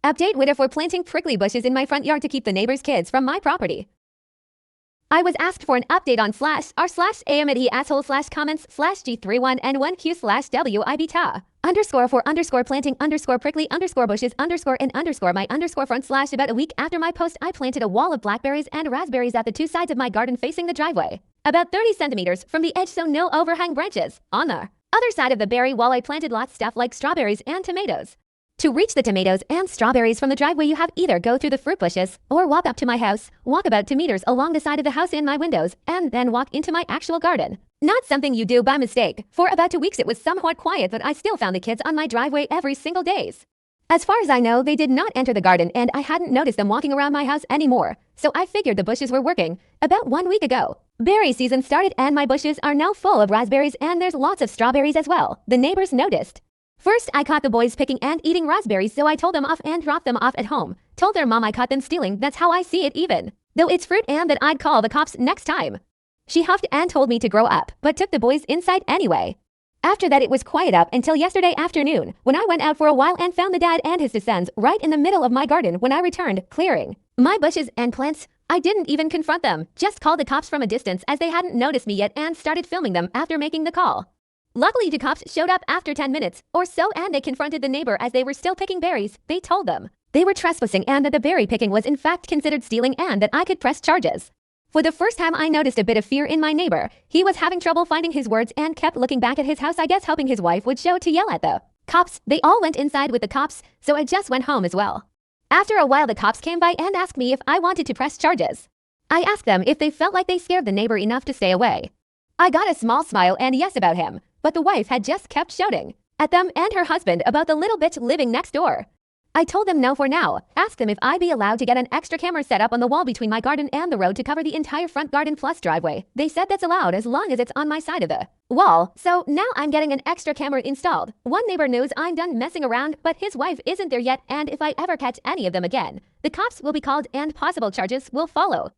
Update WIBTA for planting prickly bushes in my front yard to keep the neighbor's kids from my property. I was asked for an update on /r/AmItheAsshole/comments/G31N1Q/WIBTA _for _planting _prickly _bushes _in _my _front / about a week after my post, I planted a wall of blackberries and raspberries at the two sides of my garden facing the driveway, about 30 centimeters from the edge so no overhang branches. On the other side of the berry wall I planted lots stuff like strawberries and tomatoes. To reach the tomatoes and strawberries from the driveway, you have either go through the fruit bushes or walk up to my house, walk about 2 meters along the side of the house in my windows, and then walk into my actual garden. Not something you do by mistake. For about 2 weeks it was somewhat quiet, but I still found the kids on my driveway every single days. As far as I know, they did not enter the garden and I hadn't noticed them walking around my house anymore, so I figured the bushes were working. About 1 week ago, berry season started and my bushes are now full of raspberries and there's lots of strawberries as well. The neighbors noticed. First, I caught the boys picking and eating raspberries, so I told them off and dropped them off at home. Told their mom I caught them stealing, that's how I see it even. Though it's fruit and that I'd call the cops next time. She huffed and told me to grow up, but took the boys inside anyway. After that it was quiet up until yesterday afternoon, when I went out for a while and found the dad and his two sons right in the middle of my garden when I returned, clearing my bushes and plants. I didn't even confront them, just called the cops from a distance as they hadn't noticed me yet and started filming them after making the call. Luckily, the cops showed up after 10 minutes or so and they confronted the neighbor as they were still picking berries. They told them they were trespassing and that the berry picking was in fact considered stealing and that I could press charges. For the first time, I noticed a bit of fear in my neighbor. He was having trouble finding his words and kept looking back at his house, I guess hoping his wife would show to yell at the cops. They all went inside with the cops, so I just went home as well. After a while, the cops came by and asked me if I wanted to press charges. I asked them if they felt like they scared the neighbor enough to stay away. I got a small smile and yes about him. But the wife had just kept shouting at them and her husband about the little bitch living next door. I told them no for now, asked them if I'd be allowed to get an extra camera set up on the wall between my garden and the road to cover the entire front garden plus driveway. They said that's allowed as long as it's on my side of the wall, so now I'm getting an extra camera installed. One neighbor knows I'm done messing around, but his wife isn't there yet, and if I ever catch any of them again, the cops will be called and possible charges will follow.